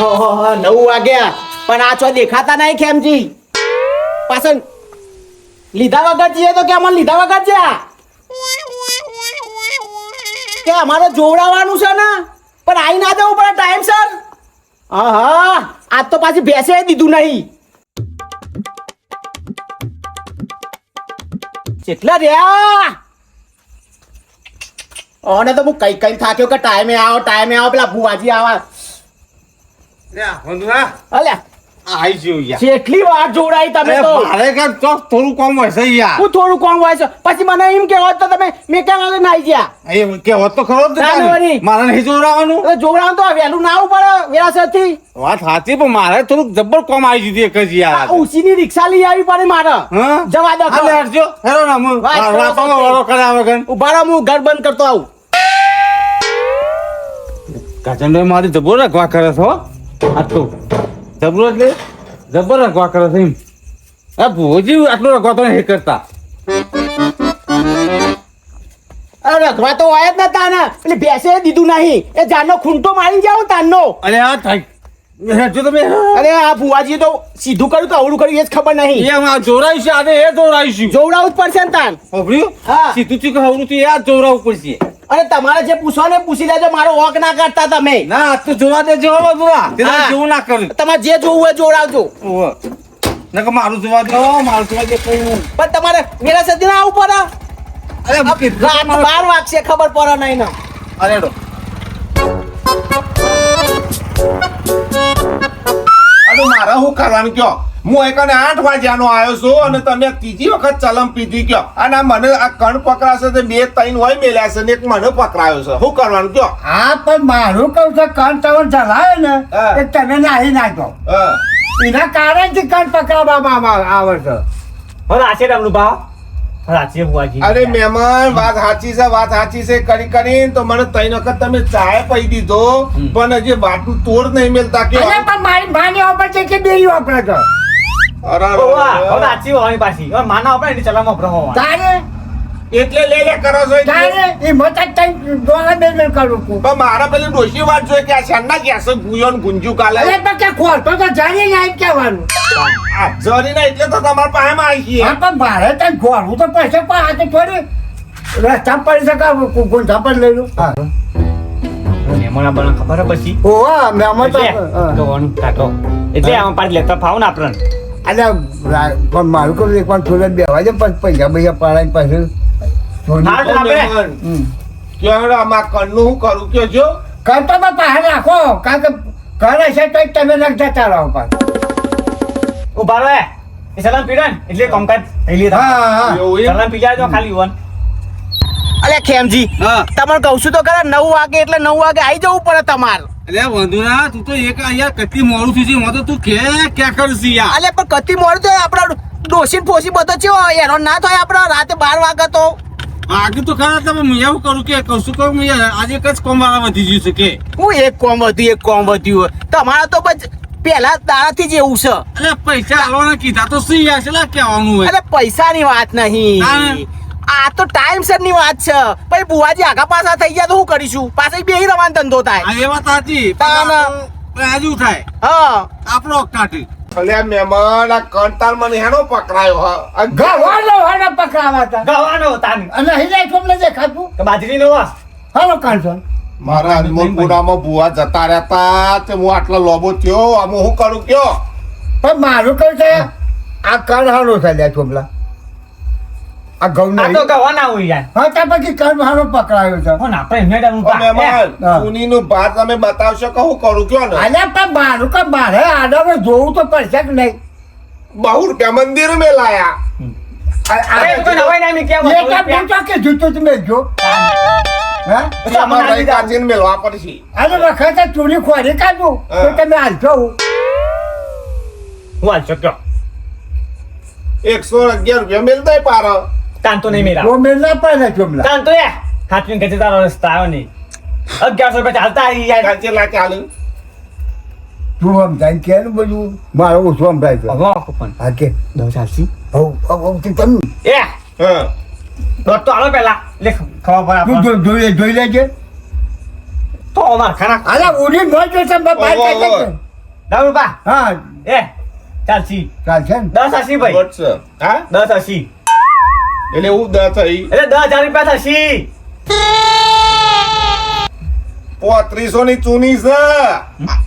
ઓહો 9 વાગ્યા પણ આ છો દેખાતા નહીં ખેમજી પાછળ લીધા વગર જઈએ તો કે અમને લીધા વગર જા કે અમારે જોવડાવવાનું છે ને પણ આઈ ના જવું પડે ટાઈમ સર હા આજ તો પાછી ભેંસે દીધું નહીં કેટલા રહ્યા ઓને તો હું કઈ થાક્યો કે ટાઈમે આવો પેલા ભુવાજી આવા અલ્યા આઈ ગયો યાર કેટલી વાર જોડાઈ તમે તો મારે કે થોડું કામ હોય છે યાર હું થોડું કામ હોય છે પછી મને એમ કે હોત તો તમે મેં કેમ આગળ નાઈ ગયા એ કે હોત તો ખરો જ ને. મારે નહીં જોડાવાનું એટલે જોડાવાનું તો વહેલું ના આવવું પડે વેરાસરથી વાત સાચી પણ મારે થોડુંક જબ્બર કામ આવી દીધી એક જ યાર આ ઉસીની રિક્ષા લઈ આવી પડે મારે હા જવા દો હાલે હરજો હેરો ના હું વાત કરો રાતોનો છો. વારો કરે આવે ગન ઉભા રહો હું ઘર બંધ કરતો આવું કાચંડો મારી જબ્બર રાખવા કરે છે હો આ તો જબ્બર એટલે જબ્બર રાખવા કરે છે એમ આ ભોજી આટલો રાખવા તો નહીં કરતા અરે રખવા તો હોય જ નતા ને એટલે ભેંસે દીધું નહીં એ જાનનો ખૂંટો મારી જાવ તાનનો અરે આ થાય હેરજો તમે અરે આ ભુવાજી તો સીધું કર્યું તો અવળું કર્યું એ જ ખબર નહીં એ આ જોરાઈ છે આને એ જોરાઈ છે જોવડાવું જ પડશે ને તાન હોભળ્યું હા. સીધું ચીક હવરું તો એ આ જોરાવું પડશે અને તમારે જે પૂછો ને પૂછી લેજો મારો વોક ના કરતા તમે ના આ તો જોવા દેજો હવે જોવા તે હા. જેવું ના કર્યું તમારે જે જોવું હોય જોડાવજો ઓહો નકર મારું જોવા દો મારું જોવા દે કઈ પણ તમારે મેરા સદી ના આવું પડે અરે બાકી રાત 12 વાગશે ખબર પડે નહીં ને અરે ડો અરે મારે શું કરવાનું કયો હું એકને 8 વાગ્યાનો આવ્યો છું અને તમે ત્રીજી વખત ચલમ પીધી કયો અને આ મને આ કણ પકડાશે તો 2-3 હોય મેલ્યા છે ને એક મને પકડાયો છે શું કરવાનું કયો હા પણ મારું કહું છે કાન તમે ચલાવે ને હા. એ તમે નાહી નાખો હા. એના કારણથી કાન પકડવામાં આવે છે અરે મહેમાન વાત સાચી છે કરી તો મને 3 વખત તમે ચાય પી દીધો પણ હજી બાટું તોડ નહીં મેલતા કે અરે પણ મારી માની વાપર છે કે બેરી વાપરે છે તારે એટલે લે કરો છો એટલે. તારે એ મત તઈ ડોલા બે કરું છું પણ મારા પેલી ડોશી વાત જોઈએ કે આ શાનના ગેસ ગુંજો ને ગુંજુ કાલે અરે પણ કે ખોરતો તો જાણી જાય કહેવાનું આ જરી ના એટલે તો તમારા પાસે માં આવી છીએ હા પણ મારે ત્યાં ઘોડું તો પૈસા પણ આજે થોડી રસ્તા પડી શકે ગુંઠા પર લઈ લો હા ઓવા મેમો તો અરે પણ મારું કહું એક વાર થોડું બેવા દે પછી પૈસા પડાય પછી ક્યાં આમાં કણનું હું કરું કે જો કરતો પણ બહાર રાખો કારણ કે ઘર હશે તો તમે લગ જતા રહો પણ હા હા એવું એમ? અલે ખેમજી હા તમને કહું છું તો ખરા 9 વાગે એટલે 9 વાગે આવી જવું પડે તમારે અરે વંદુરા તું તો એક યાર કેટલી મોડું થયું છે એમાં તો તું ક્યાં કરશી યાર અલે પણ કતી મોડું તો આપડે ડોસી ફોસી બધો છે એનો ના થાય આપડે રાતે 12 વાગે તો આગળ તો ખરા તમે હું એવું કરું કે કશું કહું હું યાર આજે એક જ કોમ વાળા વધી ગયું છે કે હું એક કોમ વધ્યું તમારા તો બસ પહેલા દાડાથી જ એવું છે અરે પૈસા આલવાના કીધા તો શું યાર છે કહેવાનું હોય અરે પૈસાની વાત નહીં હા. આ તો ટાઈમસર ની વાત છે પછી બુવાજી આગા પાછા થઈ ગયા તો શું કરીશું પાછા બે રવાન ધંધો થાય આ એ વાત સાચી તાના. આજુ થાય હા આપણો કાઢી અલ્યા મહેમાન આ કંટાળ મને હેનો પકડાયો હા આ ગવાનો હાડા પકડાવા હતા અને હિલાઈ કોમને દેખાતું હાલો કાઢો મારા હનુમાનપુરામાં બુવા જતા રહેતા તે હું આટલો લોબો થયો આમ હું કરું કયો પણ મારું કહું છે આ કણ હારો થયા છોકલા આ ઘઉં નહીં હા ત્યાં પછી કણ હારો પકડાયો છે ઓ મહેમાન હા. ઉનીનું ભાત તમે બતાવશો કે હું કરું કયો ને અલ્યા પણ મારું કે મારે આડામાં જોવું તો પડશે કે નહીં બહુ રૂપિયા મંદિર મેં લાયા કે જૂતું તમે જો હા તમારે લઈ કાચીને મેળવા પડશે અરે વખતે ચોરી ખોરી કાઢું તો તમે હાલશો 111 રૂપિયા મેળતા પારો વો મેલ ના પડે ચોમલા કાચી લા ચાલુ તું સમજાય કે ને બધું મારો ઓછું સમજાય છે હા કે તમે હા તું જોઈ લેજે અરે ઉડી ન જોશે બહાર કાઢે રૂપિયા હા એ ચાલશી ચાલશે ને 1080 ભાઈ દોઢ છે. હા 1080 એટલે એવું દ થઈ એટલે 10,000 રૂપિયા થશે 3500 ની ચૂની છે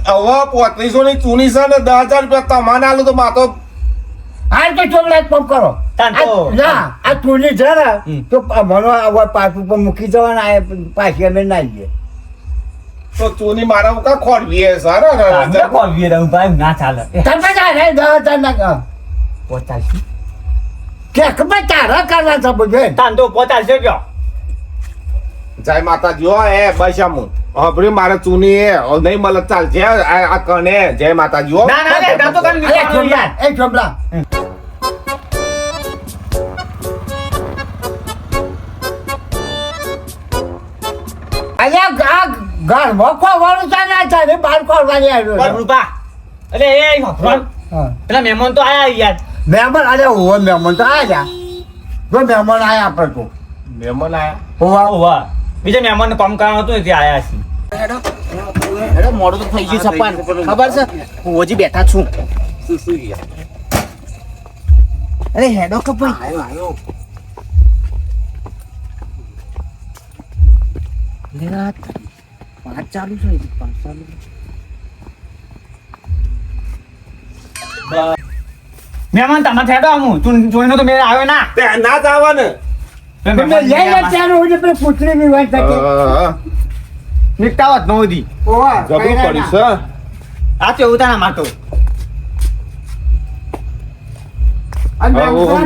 હવે 3500 ની ચૂની છે ને 10,000 રૂપિયા તમારે આલું તો માતો હાલ તો ચોમલા એક પંપ કરો તાન તો ના આ ચૂલી છે ને તો મને આ પાક ઉપર મૂકી જવાના આ પાછી અમે ના જઈએ તો ચૂની મારા ઉકા ખોડવી છે સારો અમે કોણ વીર હું ભાઈ ના ચાલે તમે જા રે 10,000 ના પહોંચાડશી કે ખબર તારા કરવા છે બધું તાન તો પહોંચાડશે કયો જય માતાજી હો એ બૈસામું હવે મારે ચૂની એ નહીં મળે ચાલશે આ કને જય માતાજી હો ના ના લે તાન તો કાન અરે ચોમલા એ ચોમલા અલ્યા આ ઘરમાં ખોવાનું છે ના ચાલે બહાર ખોવાની આવ્યો પણ રૂપા અરે એ ભગવાન હા પેલા મહેમાન તો આયા યાર મહેમાન અરે હોવા મહેમાન તો આયા જો મહેમાન આયા આપણે તો મહેમાન આયા હોવા ઓવા બીજા મહેમાન કામ કરવાનું હતું ને તે આયા છે હેડો મોડું તો થઈ ગયું સપન ખબર છે હું હજી બેઠા છું અરે હેડો કે ભાઈ લે રાત 5 ચાલુ છે 5 ચાલુ મહેમાન તમારે થેડો આમું જોઈને તો મેરે આવ્યો ના તે ના જ આવા ને તમે લઈ લે ચાલો હું પેલી પુત્રી ની વાત થતી નિકટાવત નો દી ઓવા જબરું પડી છે આ તો ઉતાના માટો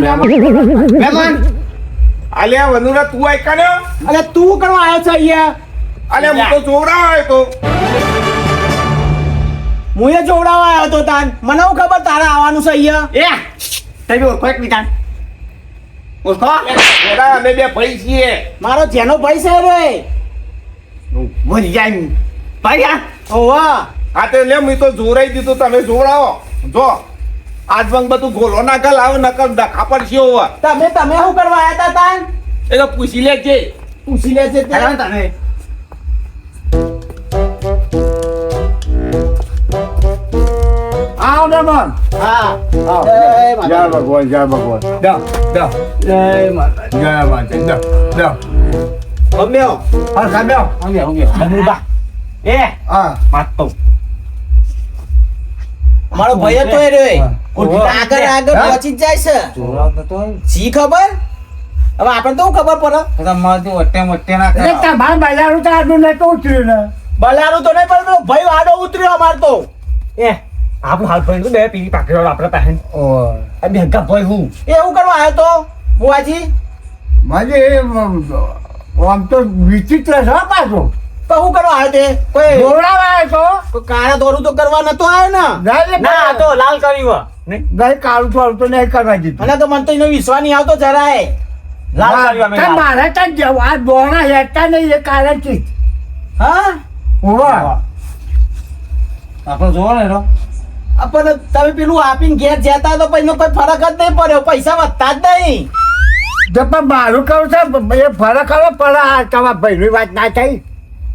મહેમાન અલ્યા વનુરા તું આય કને અરે તું કરવા આવ્યો છે અહીંયા અલ્યા હું તો જોવડા આવ્યો તો હું એ જોવડાવવા આવ્યો તો તાન મને હું ખબર તારે આવવાનું છે અહીંયા એ તઈ ઓળખો એક બીજાન ઓળખો એડા અમે બે ભાઈ છીએ મારો જેનો ભાઈ છે રે બોલી જાય ભાઈ આ ઓવા આ તે લે મેં તો જોરાઈ દીધું તમે જોવડાવો જો આજ બંગ બધું ગોલો ના કલ આવે નકલ ડખા પડશે હોવા તમે શું કરવા આવ્યા હતા તાન એ તો પૂછી લેજે પૂછી લે છે તે હેરાન તને આવ મહેમાન હા આવ જય માતા. જય ભગવાન જય ભગવાન જય માતા જય માતા ગમ્યો હા સામ્યો બનુબા એ હા માટો મારો ભાઈ હતો એ રે ઓળખો. આગળ આગળ હા? પહોંચી જ જાય છે શી ખબર હવે આપણે તો શું ખબર પડે એટલે તમારા બજારું તો આટલું નતું ઉતર્યું ને બલારું તો નહીં પણ ભાઈ વાડો ઉતર્યો અમાર તો એ આપણું હાલ ભાઈ બે પીડી પાકડો આપણે પહેન ઓય આ બે ગા ભાઈ હું એવું કરવા આવ્યો તો બુઆજી માજે આમ તો વિચિત્ર છે હો પાછો તો શું કરવા આવ્યો તે કોઈ દોડાવા આવ્યો તો કોઈ કાળા દોરું તો કરવા નતો આવ્યો ને ના આ તો લાલ કર્યું નહીં નહીં કાળું તો આવતો નહીં કરવા દીધું અને તો મને તો એનો વિશ્વાસ નહીં આવતો જરાય લાલ કર્યું અમે તાર લાલ. મારે ત્યાં જવું આ દોણા હેઠતા નહીં એ કારણ છે હા હોવા આપણે જોવો ને રો પણ તમે પેલું આપીને ઘેર જતા તો પછી કોઈ ફરક જ નહીં પડ્યો પૈસા વધતા જ નહીં તો પણ મારું કહું છે એ ફરક હવે પડે આ તમારા ભાઈની વાત ના થઈ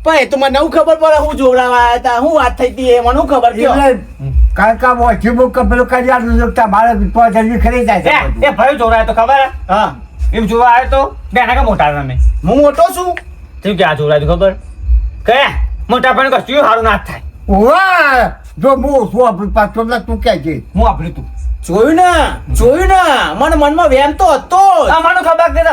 પણ એ તો મને શું ખબર પડે હું જોવડાવવા આવ્યા હતા હું વાત થઈ હતી એ મને શું ખબર કયો એટલે કારણ કે મોટી બુક પેલું કરી આટલું તમારે પહોંચી ખરી જાય છે એ ભાઈ જોડાય તો ખબર હે? હા એમ જોવા આવ્યો તો બેના કા મોટા તમે હું મોટો છું તું ક્યાં જોડાય ખબર કે મોટા પણ કશું સારું ના જ થાય હોવા જો હું ઓછું આપણું પાછો તું કે છે હું આપડે તું જોયું ને મને મનમાં વેમ તો હતો જ. મને ખબર કે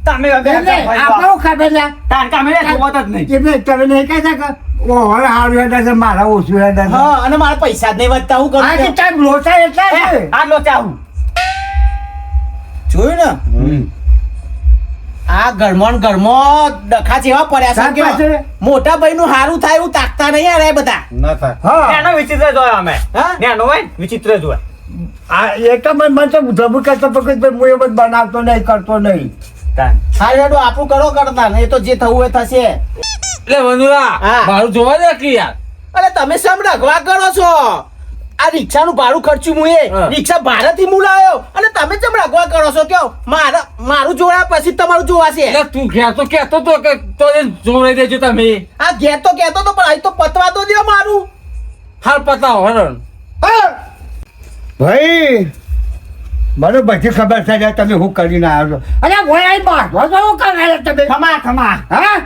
તમે આપણે ખબર છે તાર કામે જોવા જ નહીં એટલે તમે નહીં કહેતા કે ઓહર હારું હેડા છે મારા ઓછું હેડા છે હા અને મારા પૈસા જ નહીં વધતા હું કરું આ કે કે? ટાઈમ લોચા એટલા છે આ લો ચાહું જોયું ને આ ઘરમાં ડખા જેવા પડ્યા છે સાચી વાત કે છે. મોટા ભાઈ નું સારું થાય એવું તાકતા નહીં યાર એ બધા ના થાય હા એનો વિચિત્ર જોયો અમે હા? એનો હોય ને વિચિત્ર જોય આ એક મને તો ધબુ કરતો પકડ હું એ બધું બનાવતો નહીં કરતો નહીં હા રેડો આપણું કરો કરતા ને એ તો જે થવું એ થશે એટલે વનુરા હા. મારું જોવા દે કે યાર અરે તમે સમ રખવા કરો છો આ રિક્ષાનું ભાડું ખર્ચ્યું હું એ હા. રિક્ષા ભાડેથી હું લાવ્યો અને તમે ચમ રખવા કરો છો કયો મારું જોડા પછી તમારું જોવાશે એટલે તું કહેતો તો કે તો એને જોડાઈ દેજો તમે આ ઘેર તો કહેતો તો પણ અહીં તો પતવા તો દો મારું હાલ પતાવો હરણ ભાઈ મને બધી ખબર છે લ્યા, તમે હું કરીને આવ્યો છો. અરે ભાઈ અહીં બાંધો છો શું કરે તમે? ખમા ખમા હા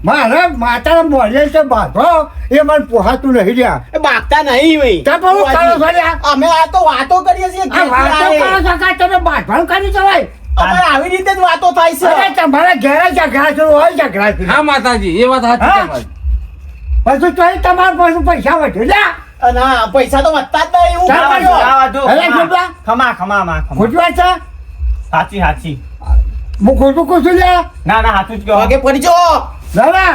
મારે માતાના મોઢે છે બાંધો એ મને પોહાતું નહીં રહ્યા. એ બાગતા નહીં ભાઈ. તમે શું કરો છો લ્યા? અમે આ તો વાતો કરીએ છીએ આ વાતો કરો છો કાં તમે બાંધવાનું કરી જવાય? અમારે આવી રીતે જ વાતો થાય અરે છે. તમારા ઘેરે ઝઘડા છે હોય ઝઘડા છે. હા માતાજી એ વાત સાચી હા? તમારી. પછી તોય તમારા પાસે પૈસા વધે લ્યા. અને આ પૈસા તો વધતા જ નહીં. એવું ચાલ, કરજો. ચાલ. અરે ખોટલા? ખમા ખમા માં ખમા ખોટવા છે સાચી સાચી હું ખોટું કહું છું લ્યા. ના ના સાચું જ કહો પગે પડી જો. દાદા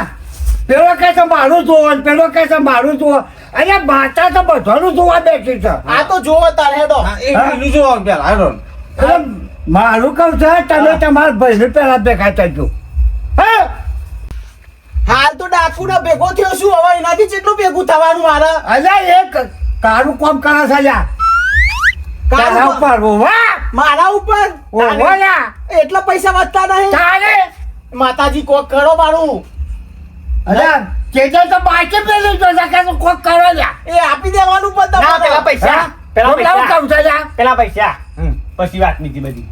પેલો કહે છે મારું જોવો ને પેલો કહે છે મારું જોવો. અરે માતા તો બધાનું જોવા બેઠી છે. આ તો જોવો તારે હેડો. હા, એ પેલું જો પેલા હાલો. એટલે મારું કહું છે તમે તમારા ભાઈને પેલા ભેગા થજો. હા હાલ તો ડાકુ ના ભેગો થયો છું, હવે એનાથી કેટલું ભેગું થવાનું મારે? અરે એક કારું કામ કરે છે લ્યા. તારા ઉપર વાહ મારા ઉપર ઓહો લ્યા. એટલા પૈસા વધતા નહીં. તારે માતાજી કોક કરો મારું. અરે ચેતન તો બાકી પેલી જો કે કોક કરો લ્યા. એ આપી દેવાનું પણ ના તમારે. પેલા પૈસા પેલા હું કેવું પૈસા કહું છે લ્યા. પેલા પૈસા પછી વાત બીજી બધી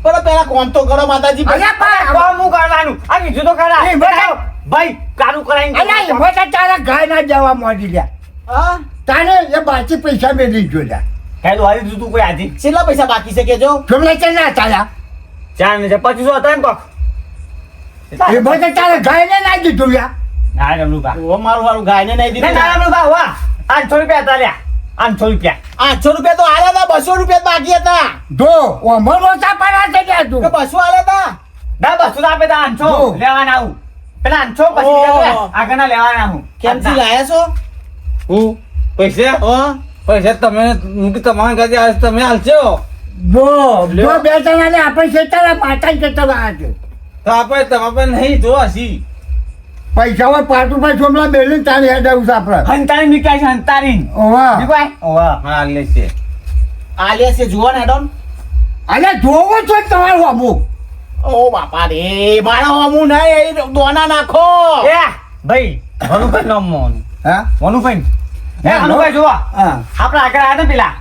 પણ પેલા કોમ તો કરો માતાજી. અરે પણ કોમ હું કરવાનું આ કીધું તો ખરા એ બતાવો. ભાઈ કારું કરાઈને અરે એમાં તો તારા ગાય ના જવા માંડી લ્યા. હા? તારે એ બાકી પૈસા મેલી જો લ્યા. હેલો હારી દીધું કોઈ આજે કેટલા પૈસા બાકી છે કેજો? તમને કે ના ચાલ્યા 4,2500 હતા ને કોક એ બધે તારે ગાય ને ના દીધું લ્યા. ના રમલું ઓ મારું વાળું ગાયને નહીં ના દીધું. રમલું વાહ 800 રૂપિયા હતા લ્યા 800 રૂપિયા 800 રૂપિયા તો આલ્યા હતા, 200 રૂપિયા બાકી હતા. જો ઓમર ઓછા પડ્યા છે ત્યાં તું. કે 200 આલ્યા હતા? ના 200 આપે તા 800 જો. લેવાના આવું પેલા 800 પછી ઓહો. બીજા આગળના લેવાના હું કેમથી લાયા છો? હું પૈસા હા? પૈસા તમે હું કે તમારા ઘરે આજ તમે હાલશો જો બે જણાને આપણે ખેતર માતા ખેતર આવ્યા છે. તો આપણે તમારે નહીં જો હસી પૈસા હોય પાટું પર છોમલા બેલી તારી હેડ આવું છે આપણે. હંતારી મીકાય છે હંતારી ઓવા દીપાય ઓવા હા લે છે આલ્યા છે જુઓ ને હેડો. અરે જોવો છો જ તમારું અમુક. ઓ બાપા રે, મારા હોમું નહીં, એ દોના નાખો. એ ભાઈ વનુભાઈ નામ મોનું હા વનુભાઈ હે હા, વનુભાઈ જોવા હા આપણે આગળ આવ્યા ને પેલા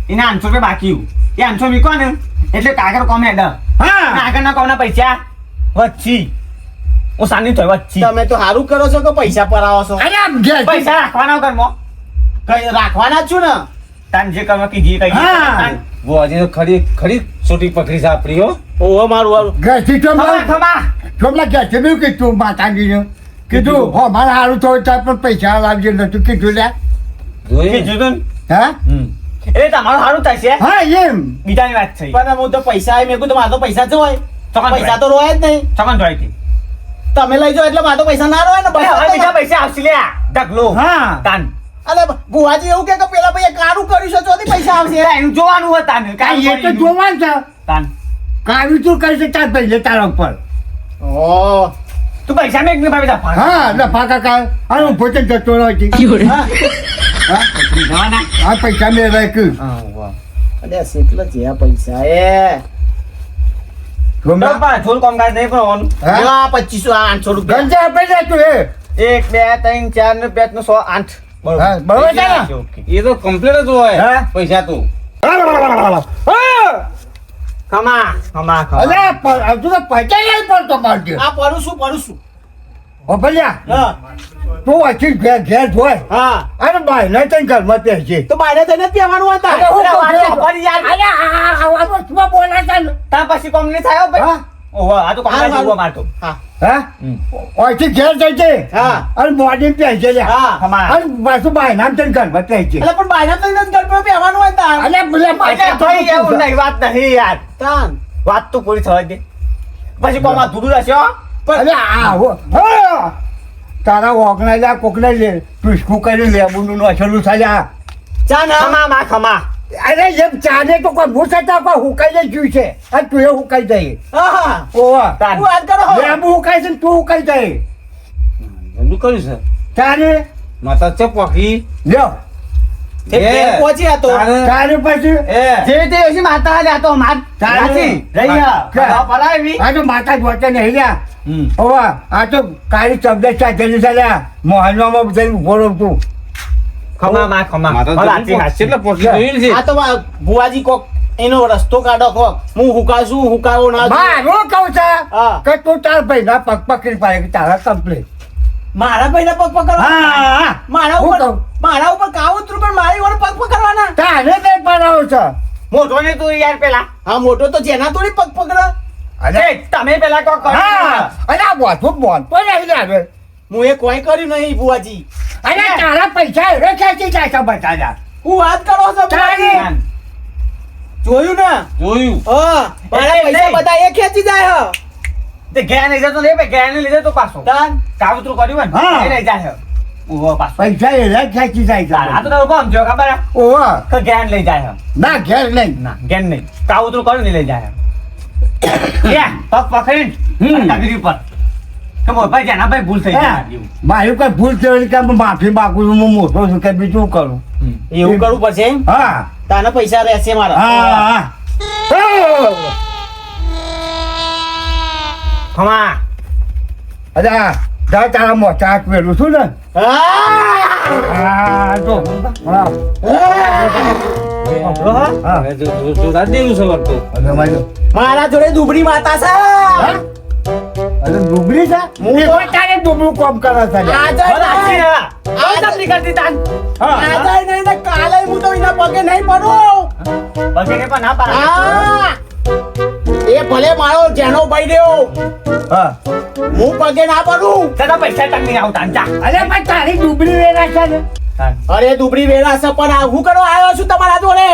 એને 800 રૂપિયા બાકી એ 800 મીકો ને એટલે કાગળ કોમ હેડ હા આગળના કોમના પૈસા વચ્ચી હું સાની થઈ વચ્ચી તમે તો સારું કરો છો કે પૈસા પરાવો છો? અરે આમ ઘેર પૈસા રાખવાના ઘરમાં કઈ રાખવાના જ છું ને. તાન જે કરવા કીધી કઈ હા. વો આજે તો ખરી ખરી છોટી પકડી છે આપણી હો ઓહો મારું વાળું. ઘરથી ખમા છોમલા ખમા છોમલા ઘેરથી બી કીધું માતાજીને કીધું હો મારે સારું થયું ત્યાં પણ પૈસા લાવજે નતું કીધું લ્યા. જોઈ કીધું તું હા ને? એ તમારું સારું થશે હા એમ બીજાની વાત થઈ પણ હું તો પૈસા મેં કીધું મારે તો પૈસા જ હોય. ચોકન પૈસા તો રોય જ નહીં. ચોકન જોઈ હતી તમે લઈ જાઓ એટલે મારે તો પૈસા ના રોય ને. હવે બીજા પૈસા પૈસા આવશે લ્યા ઢગલો હા તાન અલે ભુવાજી એવું કે પેલા ભાઈએ કારું કર્યું છે ચોથી પૈસા આવશે. એનું જોવાનું હોય તાન કાંઈ એ તો જોવાનું છે તાન કાવી તું કરી છે તાર ભાઈ તારા ઉપર ઓહ. તું પૈસા મેં એક ભાઈ દફા હા એટલે પાકા કા અને હું પોતે જતો રહ્યો છે હા જવાના આ પૈસા મેં રાખ્યું હા વાહ અલે કેટલા છે આ પૈસા એ? છોમલા થોડું કામકાજ નહીં કરવાનું હા આ 2500 આ 800 રૂપિયા. ગંજા આપી દે તું એ 1 2 3 4 ને 5 નો 100 8 હા, બરોબર છે ને? ઓકે એ તો કમ્પ્લીટ જ હોય હા? પૈસા તો ખમા ખમા અરે તું તો પૈસા નહીં પડતો મારજે આ પડું છું પડું છું. ઓ ભલ્યા હા તું પછી ઘેર ઘેર જોય હા. અરે ભાઈ નહીં તને ઘરમાં પહેરજે તો બાયને થઈને જ પહેવાનું હતા. અરે હું અરે કહું છું? વાંચો, ફરી યાર. અરે આ આવા શું બોલે છે ને? તાર પછી કોમ નહીં થાય હો ભાઈ હા? ઓહો આ તો કામકાજ હારું, જોવા મારતો હા હા ઓયથી ઘેર જજે હા. અને મોડી પહેરજે લ્યા હા. ખમા અને પાછું ભાઈ નામ તને ઘરમાં પહેરજે એટલે પણ બાયને થઈને જ ગળપણ પહેવાનું હતા. અરે બોલે એટલે ભાઈ એવું નહીં વાત નહીં યાર તાન. વાત તો પૂરી થવા દે પછી કોમ આ ધૂળું રહેશે હો અરે આ હો તારા ઓગણા લ્યા કોકને લે ટુસકું કરી લેબુનું નસલું થયા ચા ના. ખમા માં ખમા અરે એમ ચાલે તો કોઈ ભૂસતા કોઈ હુકાઈ જ છે અને તું એ હુકાઈ જાય હા હા. ઓવા તાન. શું વાત કરો છો? લેબુ હુકાય છે ને તું હુકાઈ જાય એમનું કર્યું છે તારે માતા છે પોકી લ્યો તે ઘેર પહોંચી હતો. તારે પછી એ જે તે ઓછી માતા જાતો માર તારે. રાજી રહી હા. પલાવી આ તો માતા જોતે નહીં લ્યા હમ ઓવા આ તો કાળી શબ્દ ચાલી ચાલ્યા મોહલ્લામાં બધા ઉભો રહું તું ખમા માં ખમા મારે તો હાચી હાચી કેટલા પોટલી જોઈ છે આ તો ભુવાજી કોક એનો રસ્તો કાઢો કોક હું હુકાશું હુકાવો ના મારું કહું છે હા. કે તું તાર ભાઈના પગ પકડી પાડે કે તારા કમ્પ્લેટ મારા ભાઈને પગ પકડવા હા મારા હું ઉપર કહું? મારા ઉપર કાવતરું પણ મારી વડે પગ પકડવાના તારે કઈ પડાવો છે મોટો ને તું યાર પેલા હા મોટો તો જેના થોડી પગ પકડે અને એ તમે પેલા કોક હા અને આ બોધું બોધ પણ નહીં આવે હું એ કોઈ કર્યું નહીં ભુવાજી અને તારા પૈસા એનો ખેંચી જાય છે બધા હું વાત કરો છો ભુવાજી? તારે. જોયું ને જોયું હા મારા એટલે પૈસા નહીં. બધા એ ખેંચી જાય હે. તે ઘેર નહીં જતો નહીં ઘેર ને લીધે તો પાછો તાન કાવતરું કર્યું હા. ને એ નહીં જાય ઉભો પાછો પૈસા એના ખેંચી જાય આ તો છે તારું કામ જો ખબર હે? ઓવા કે ઘેર લઈ જાય ના ઘેર નહીં ના ઘેર નહીં કાવતરું કર્યું ને લઈ જાય યા પગ પકડીને અને ટગરી ઉપર કે મોર ભાઈ જેના ભાઈ ભૂલ થઈ જાય એવું. મારું કઈ ભૂલ થયેલી કે માફી માંગુ છું હું મોટો છું કે બીજું કરું એવું કરવું પડશે એમ? હા તાના પૈસા રહેશે મારા હા ખમા અરે જા તારા મોચા હાથ મેળવું છું ને હા! હા તો હા હા હવે જોતા જ દેવું છે વર્તો અરે મારી મારા જોડે દુબળી માતા છે અરે ડુબળી છે હું તો તારે ડુબળું કામ કરે છે આજે સાચી નહીં. હે. કોઈ તકલીફ કરતી તાન આજે નહીં ને કાલે હું તો એના પગે નહીં પડું વગેરે પણ ના પાડે હા એ ભલે મારો જેનો ભાઈ રહ્યો હા હું પગે ના પડું તારા પૈસા તક નહીં આવતા જા અરે પણ તારી ડુબળી વેરા છે ને અરે દુબળી વેરા છે પણ આ હું કરવા આવ્યો છું તમારા જોડે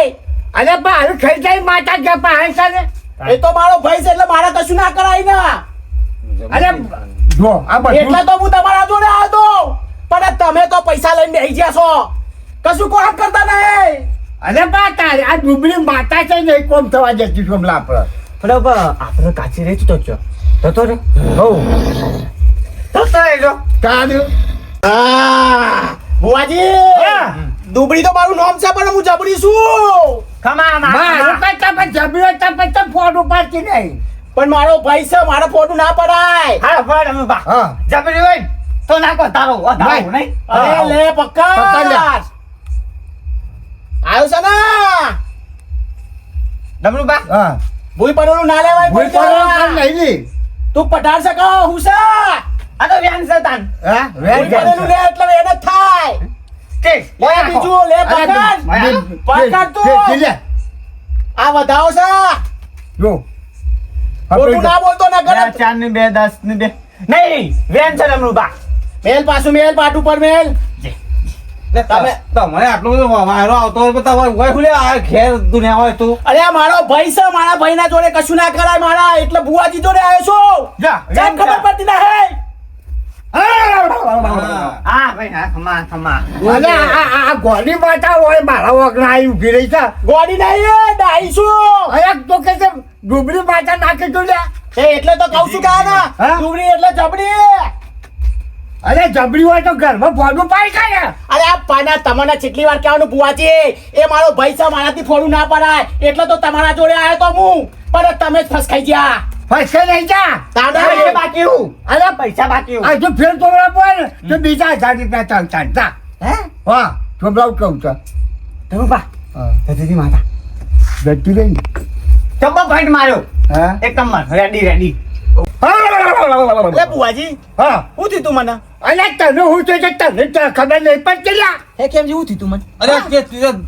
અરે પણ ખાઈ જાય માતા કે પાસે છે ને એ તો મારો ભાઈ છે એટલે મારે કશું ના કરાય ના અરે જો આ એટલે બધું તો હું તમારા જોડે આવ્યો હતો પણ તમે તો પૈસા લઈને બેસી ગયા છો કશું કોમ કરતા નહીં અરે પણ તારી આ ડુબળી માતા છે ને એ કોમ થવા જતી સોમલા આપણે બરાબર આપણે કાચી રહી તો છો તો રે હો તો જો તારું હા બુવાજી હા. દુબળી તો મારું નામ છે પણ હું જબરી છું ખમા મારું કઈ તમે જબરો તમે તો ફોન ઉપાડતી નહીં પણ મારો ભાઈ છે મારા ફોટું ના પડાય હા ફળ અમે બા હા જબરી હોય તો નાખો તારો વધારો નહીં અરે લે પકડ લે. પક્કા આવ્યો છે ને ડમરું બા હા ભૂઈ પડવાનું ના લેવાય ભૂલ પૈસા. પડવાનું નહીં લી. તું પટાર શકો હું છે આ તો વ્યાન છે તાન હા ભૂઈ પડેલું લે એટલે એને જ થાય તે લે બીજું લે પકડ પકડ તું. લે આ વધાવો છે જો ખોટું ના બોલતો ના બે ગલત 4 ની 2 10 ની 2 નહીં વ્યાન છે ડમરું બા મેલ પાછું મેલ પાટું પર મેલ તમે તમારે આટલો બધો વાયરો આવતો હોય તો તમારે હોય ખુલે આ ઘેર દુનિયા હોય તો અરે આ મારો ભાઈ છે મારા ભાઈના જોડે કશું ના કરાય મારા એટલે બુવાજી જોડે આવ્યો છું જા કેમ ખબર પડતી ના હે હા ભાઈ હા ખમા ખમા અરે આ ગોળી માતા હોય મારા વગર આવી ઊભી રહી છે ગોડી નહીં એ ડાઈ છું અરે તો કે છે ડુબળી માતા નાખી તું લે એટલે તો કહું છું કે આ ના હા? ડુબળી એટલે જબડી અરે જબરી હોય તો ઘરમાં ફોડું પાઈ જાય અરે આ પાના તમને કેટલી વાર કહેવાનું બુવાજી એ મારો ભાઈ છે મારાથી ફોડું ના પડાય એટલે તો તમારા જોડે આવ્યો તો હું પણ તમે જ ફસકાઈ ગયા ફસકે નહીં જા તાડા પૈસા બાકી હું અરે પૈસા બાકી હું આ જો ફેર તોડા પડે તો બીજા 1000 રૂપિયા ચાલતા જા હે હા છોકરાઓ કહું છે ડમરું બા હા દીદી માતા જતી રહી ચંપા ફાઈટ માર્યો હા એક નંબર રેડી રેડી એટલે બુવાજી હા શું થયું તું મને અરે તને હું છે કે તને તો ખબર નહીં પડતી લ્યા હે કેમ જેવું થયું તું મને અરે કે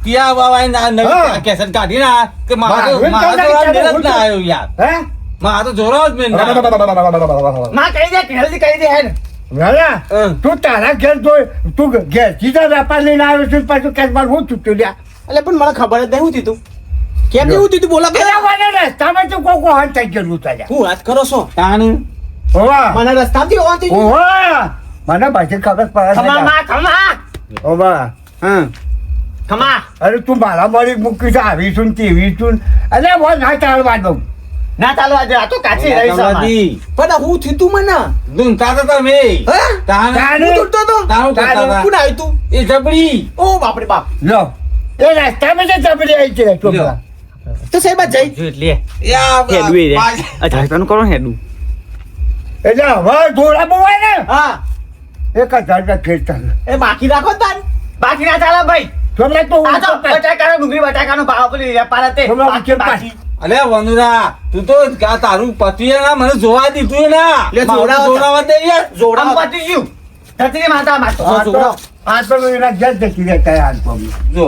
ત્યાં બાવા ના હા. નવી કેસેટ કાઢી ના કે મારો મારું મારો તો તો હું ના આવ્યો યાર હે મારો તો જોરો જ મેં ના. માં કહી દે જલ્દી કહી દે હેડ રાણા, હમ. તું તારા ઘેર જોઈ તું ઘેર સીધા વેપાર લઈને આવ્યો છું પાછું કેસમાં હું છૂટ્યું લ્યા એટલે પણ મને ખબર જ નહીં શું થયું તું કેમ જેવું થયું તું બોલો કે એના વાળે રસ્તામાં તો કોઈ કોઈ હન થઈ ગયેલું તાજા હું વાત કરો છો તાણ ઓવા મને રસ્તાથી હોવાથી ઓવા મને પાછી ખબર પડે ખમા છે. માં ખમા ઓવા હા ખમા અરે તું મારા મારી મૂકી છે આવી છું ને તેવી છું ને. અરે બોલ ના ચાલવા દઉં ના ચાલો આજે આ તો કાચી રહી છે અમારે. કમલાજી, પણ હું થયું તું મને ધૂમતા તો તમે હે તાણ તાણ. હું તૂટતો તો તારું કરતા હતા. કોણ આવ્યું તું એ જબડી ઓ બાપરે બાપ લો એ રસ્તામાં જે જબરી આવી છે છોકરા. તો સાહેબ આ જઈ જો એટલે યા હેડું એ રે પાછ- અચ્છા તને કરો હેડું એટલે હવે ધોળા બોવાય ને હા 1000 રૂપિયા ખેંચતા એ બાકી રાખો તાન બાકી ના ચાલે ભાઈ છોકરા તો આ તો બટાકાનો ડુંગળી બટાકાનો ભાવ પેલી વેપાર હતી છોકરા બાકી ઉકેલ બાકી. અલે વનુરા તું તો આ તારું પતિએ ના મને જોવા દીધું ના લે, જોડાવા દે યાર આમ પતી ગયું ધરતીની માતા મારતો. આ તો એના ઘેર જતી રહેતા હાલ તો જો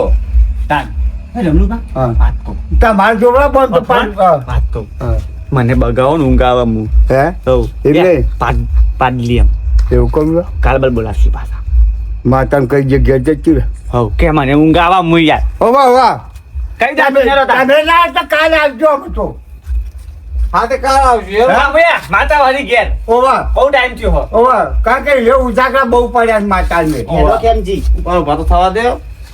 તાન. એ રમણુભા, હા. વાત કહું. તમારા જોડા બંધ તો પાડ વાત કહું. મને બગાવો ને ઊંઘ આવે હું હે એટલે પાડલી એમ એવું કરું કાલબલ બોલાવશે પાછા. માતાને કઈ જગ્યાએ જતી રહે હવ કે મને ઊંઘ આવે હું યાર ઓ વાહ વાહ કઈ જાતું ને રોતા. તમે ના તો કાલે આવજો અમે તો હા તે કાલ આવશે હો. હા ભૈયા માતા વાળી ઘેર ઓ વાહ બહુ ટાઈમ થયો હો. ઓ વાહ કારણ કે એ ઉજાગરા બહુ પડ્યા છે માતાને હેલો કેમજી પણ ઉભા તો થવા દે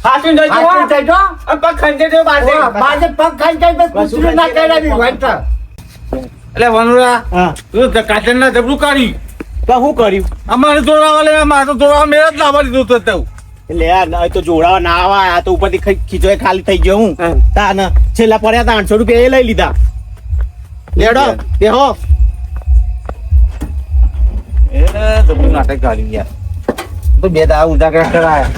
હાથું જોઈતું હો. હાથું થઈ જો આ પગ ખંજે જો બાજે. ઓ વાહ, બાજે પગ ખાઈ જાય તો કૂતરું ના કરાવી વાંચતા એટલે વનુરા હા તું કાચન ના જબરું કાઢી તો શું કર્યું અમારે જોડાવા લે મારે તો જોડાવા મેળ જ લાવવા દીધું તો તેવું. એટલે યાર ના, તો જોડાવા ના આવા આ તો ઉપરથી ખીચો ખાલી થઈ ગયો હું હા. તા ને છેલ્લા પડ્યા તા 800 રૂપિયા એ લઈ લીધા લેડો બેહો એ જબરું નાટક કાઢ્યું યાર તો બે દા ઉજાગરા કરાયા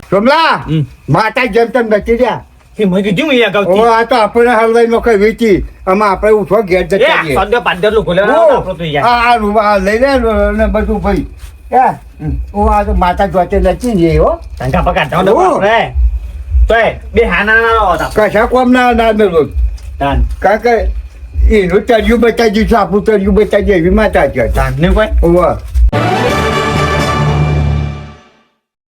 સોમલા હમ. માતા જેમ તેમ બચી રહ્યા એ મેં કીધું મેં ઓ અગાઉથી. આ તો આપણે હલવાઈ નો કઈ વેચી આમાં આપણે ઉઠો ઘેર એ જતા રહીએ. સદ્ય પાદર લોકો લેવા ઓ, આપણો તો યાર. આ રૂપા આ લઈ લે ને બધું ભાઈ ઓ આ તો માતા જોતે નથી ને હો ધંધા પગાર ધંધો ઓ. બાપરે. તોય બે હાના ના હતા. કશા કોમ ના મેળવો તાન કારણ કે એનું તર્યું બતાવી દીધું આપણું તર્યું બતાવી દે એવી માતા છે તાન ને કોઈ ઓવા